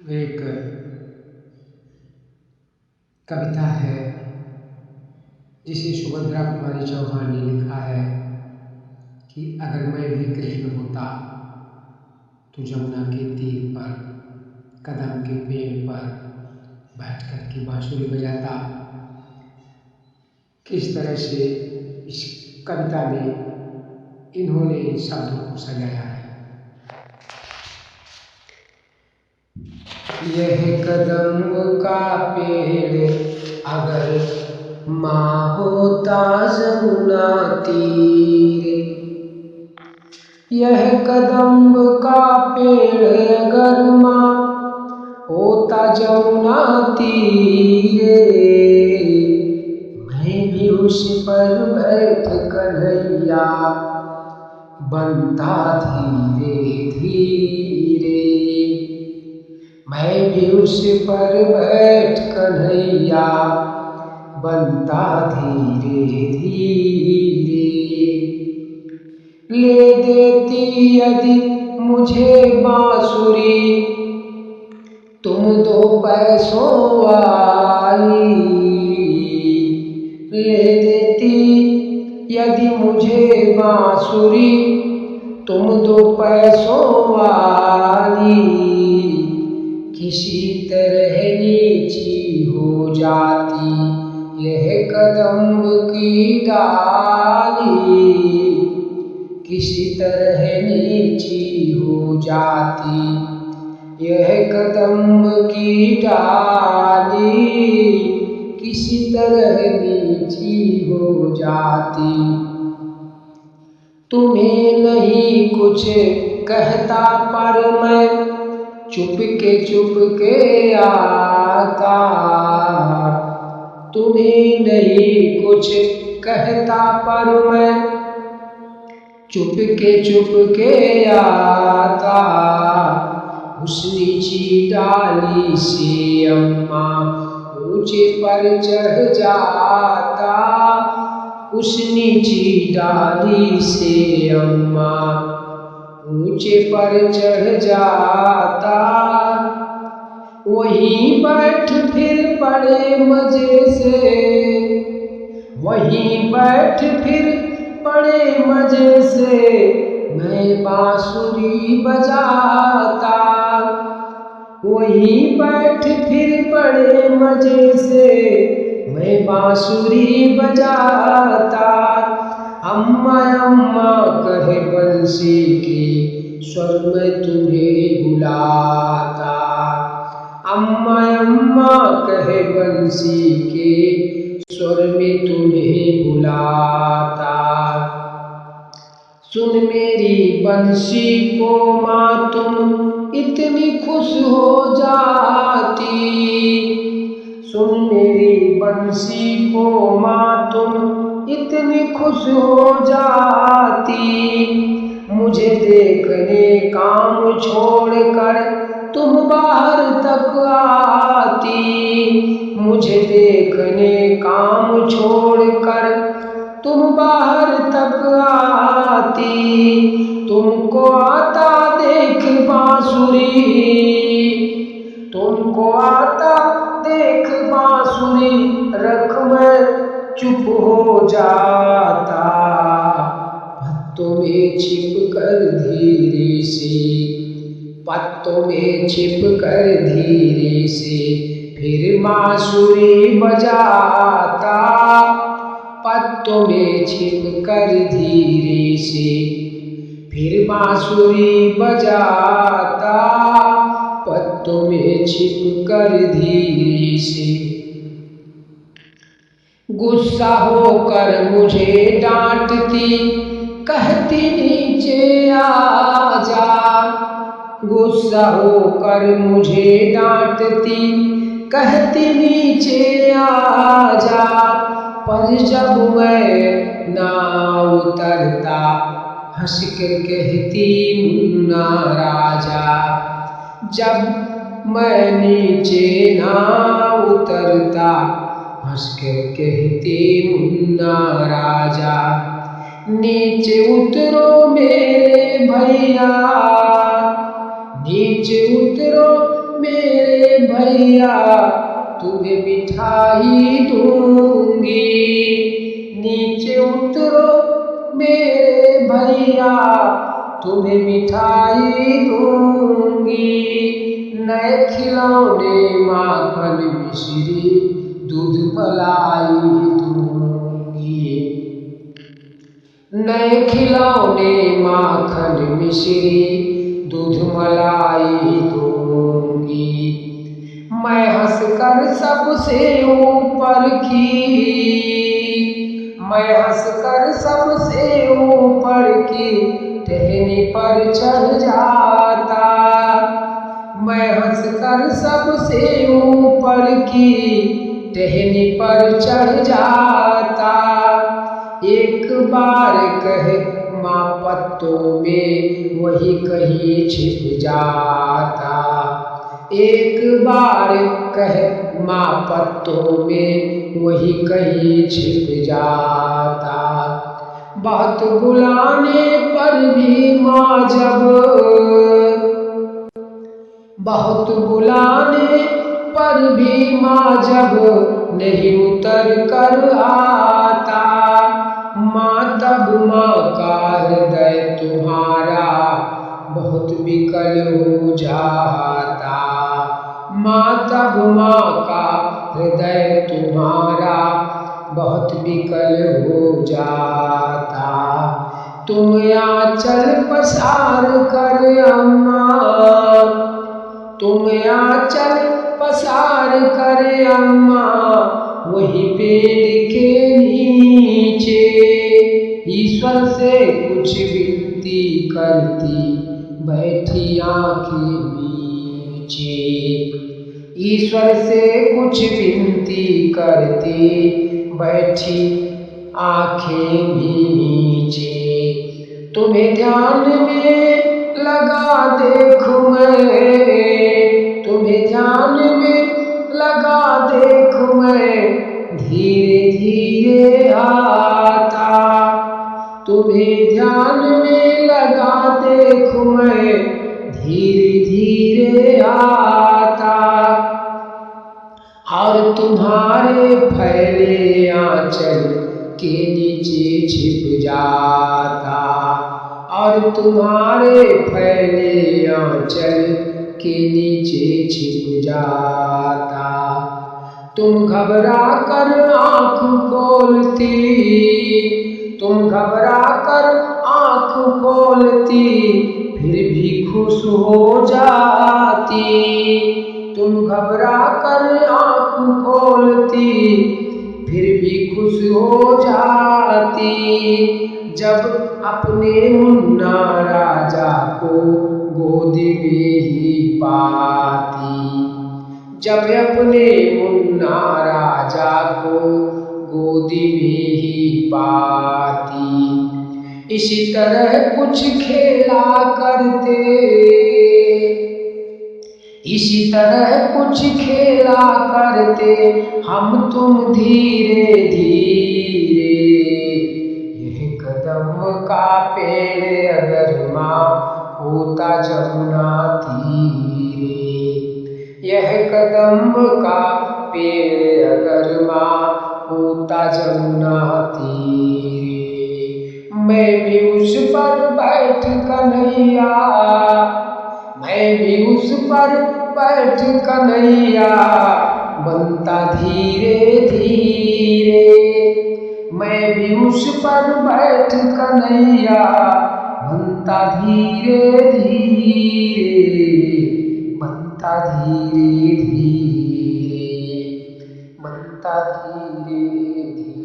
एक कविता है जिसे सुभद्रा कुमारी चौहान ने लिखा है कि अगर मैं भी कृष्ण होता तो जमुना के तीर पर कदम के पेड़ पर बैठ कर के बांसुरी बजाता। किस तरह से इस कविता में इन्होंने इन शब्दों को सजाया है। यह कदम का पेड़ अगर माँ होता जमुना तीर, यह कदम का पेड़ अगर माँ होता जमुना तीरे, मैं भी उस पर बैठ कन्हैया बनता धीरे धीरे, मैं भी उस पर बैठ कन्हैया बनता धीरे धीरे। ले देती यदि मुझे बांसुरी तुम 2 पैसों वाली, ले देती यदि मुझे बांसुरी तुम 2 पैसों वाली, किसी तरह नीची हो जाती यह कदम की डाली, किसी तरह नीची हो जाती यह कदम की डाली, किसी तरह नीची हो जाती। तुम्हें नहीं कुछ कहता पर मैं चुपके आता, तुम्हें नहीं कुछ कहता पर मैं चुपके आता, उस नीची डाली से अम्मा ऊंचे पर चढ़ जाता, उस नीची डाली से अम्मा ऊंचे पर चढ़ जाता, वहीं बैठ फिर बड़े मजे से, वहीं बैठ फिर बड़े मजे से मैं बांसुरी बजाता, वहीं बैठ फिर बड़े मजे से मैं बांसुरी बजाता। अम्मा अम्मा कहे बंसी के स्वर में तुम्हें बुलाता, अम्मा अम्मा कहे बंसी के स्वर में तुम्हें बुलाता। सुन मेरी बंसी को माँ तुम इतनी खुश हो जाती, सुन मेरी बंसी को माँ तुम इतनी खुश हो जाती, मुझे देखने काम छोड़कर तुम बाहर तक आती, मुझे देखने काम छोड़कर तुम बाहर तक आती, तुमको आता देख बांसुरी, तुमको आता देख बांसुरी रख मैं चुप हो जाता, पत्तों में छिप कर धीरे से, पत्तों में छिप कर धीरे से फिर बांसुरी बजाता, पत्तों में छिप कर धीरे से फिर बांसुरी बजाता, पत्तों में छिप कर धीरे से। गुस्सा होकर मुझे डांटती कहती नीचे आ जा, गुस्सा होकर मुझे डांटती कहती नीचे आ जा, पर जब मैं ना उतरता हंस कर कहती मुन्ना राजा, जब मैं नीचे ना उतरता हंस कर कहती मुन्ना राजा, नीचे उतरो मेरे भैया, नीचे उतरो मेरे भैया तुम्हें मिठाई दूंगी। नीचे उतरो मेरे भैया तुम्हें मिठाई दूंगी। नए खिलौने माखन मिश्री दूध मलाई दूंगी। नए खिलौने माखन मिश्री दूध मलाई दूंगी। मैं हंसकर सबसे ऊपर की, मैं हंसकर सबसे ऊपर की टहनी पर चढ़ जाता। मैं हंसकर सबसे ऊपर की टहनी पर चढ़ जाता। एक बार कहे माँ पत्तों में वही कहीं छिप जाता। एक बार कहे माँ पत्तों में वही कहीं छिप जाता। बहुत बुलाने पर भी माँ जब, बहुत बुलाने पर भी माँ जब नहीं उतर कर आता। माँ तब माँ का हृदय तुम्हारा बहुत विकल हो जाता। माँ तब माँ का हृदय तुम्हारा बहुत विकल हो जाता। तुम आंचल पसार कर अम्मा, तुम आंचल पसार कर अम्मा वही पेड़ के नीचे ईश्वर से कुछ विनती करती बैठी आंखें नीचे। ईश्वर से कुछ विनती करती बैठी आंखें नीचे। तुम्हें ध्यान में लगा देखूं मैं, तुम्हें ध्यान में लगा देखूं मैं धीरे धीरे आता। तुम्हें ध्यान में लगा देखूं मैं धीरे धीरे आता। और तुम्हारे फैले आंचल के नीचे छिप जाता। और तुम्हारे फैले आंचल के नीचे छिप जाता। तुम घबरा कर आँख खोलती, तुम घबरा कर आँख खोलती फिर भी खुश हो जाती। तुम घबरा कर आँख खोलती फिर भी खुश हो जाती। जब अपने मुन्ना राजा को गोद में ही पाती, जब अपने मुन्ना राजा को गोद में ही पाती। इसी तरह कुछ खेला करते, इसी तरह कुछ खेला करते हम तुम धीरे धीरे। यह कदम का पेड़ अगर माँ होता जमुना तीरे, यह कदम का पेड़ अगर माँ होता जमुना तीरे। मैं भी उस पर बैठ कन्हैया, मैं भी उस पर बैठ कन्हैया बनता धीरे धीरे। मैं भी उस पर बैठ कन्हैया बनता धीरे धीरे, बनता धीरे धीरे, बनता धीरे धीरे।